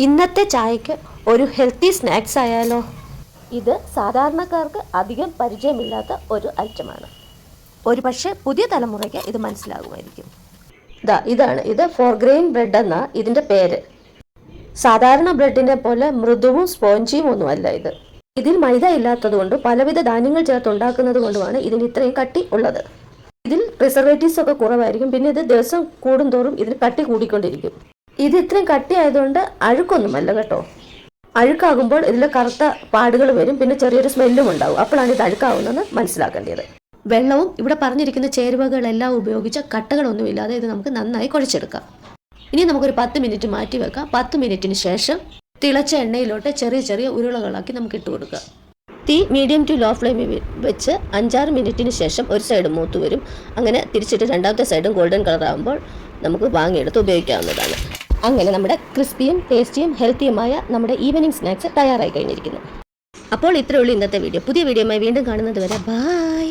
ഇന്നത്തെ ചായക്ക് ഒരു ഹെൽത്തി സ്നാക്സ് ആയാലോ? ഇത് സാധാരണക്കാർക്ക് അധികം പരിചയമില്ലാത്ത ഒരു ഐറ്റമാണ്. ഒരു പക്ഷേ പുതിയ തലമുറയ്ക്ക് ഇത് മനസ്സിലാകുമായിരിക്കും. ഇത് 4 ഗ്രെയിൻ ബ്രെഡ് എന്ന ഇതിൻ്റെ പേര്. സാധാരണ ബ്രെഡിനെ പോലെ മൃദുവും സ്പോഞ്ചിയും ഒന്നുമല്ല ഇത്. ഇതിൽ മൈദ ഇല്ലാത്തതുകൊണ്ട് പലവിധ ധാന്യങ്ങൾ ചേർത്ത് ഉണ്ടാക്കുന്നത് കൊണ്ടുമാണ് ഇതിന് ഇത്രയും കട്ടി ഉള്ളത്. ഇതിൽ പ്രിസർവേറ്റീവ്സ് ഒക്കെ കുറവായിരിക്കും. പിന്നെ ഇത് ദിവസം കൂടുന്തോറും ഇതിന് കട്ടി കൂടിക്കൊണ്ടിരിക്കും. ഇത് ഇത്രയും കട്ടി ആയതുകൊണ്ട് അഴുക്കൊന്നുമല്ല കേട്ടോ. അഴുക്കാകുമ്പോൾ ഇതിൽ കറുത്ത പാടുകൾ വരും, പിന്നെ ചെറിയൊരു സ്മെല്ലും ഉണ്ടാവും. അപ്പോഴാണ് ഇത് അഴുക്കാവുന്നതെന്ന് മനസ്സിലാക്കേണ്ടത്. വെള്ളവും ഇവിടെ പറഞ്ഞിരിക്കുന്ന ചേരുവകളെല്ലാം ഉപയോഗിച്ച കട്ടകളൊന്നുമില്ലാതെ ഇത് നമുക്ക് നന്നായി കുഴച്ചെടുക്കാം. ഇനി നമുക്കൊരു 10 മിനിറ്റ് മാറ്റി വെക്കാം. 10 മിനിറ്റിന് ശേഷം തിളച്ച എണ്ണയിലോട്ട് ചെറിയ ചെറിയ ഉരുളകളാക്കി നമുക്ക് ഇട്ട് കൊടുക്കാം. തീ മീഡിയം ടു ലോ ഫ്ലെയിമിൽ വെച്ച് 5-6 മിനിറ്റിന് ശേഷം ഒരു സൈഡ് മൂത്ത് വരും. അങ്ങനെ തിരിച്ചിട്ട് രണ്ടാമത്തെ സൈഡും ഗോൾഡൻ കളർ ആകുമ്പോൾ നമുക്ക് വാങ്ങിയെടുത്ത് ഉപയോഗിക്കാവുന്നതാണ്. അങ്ങനെ നമ്മുടെ ക്രിസ്പിയും ടേസ്റ്റിയും ഹെൽത്തിയുമായ നമ്മുടെ ഈവനിങ് സ്നാക്സ് തയ്യാറായി കഴിഞ്ഞിരിക്കുന്നു. അപ്പോൾ ഇത്രയേ ഉള്ളൂ ഇന്നത്തെ വീഡിയോ. പുതിയ വീഡിയോയുമായി വീണ്ടും കാണുന്നത് വരെ ബൈ.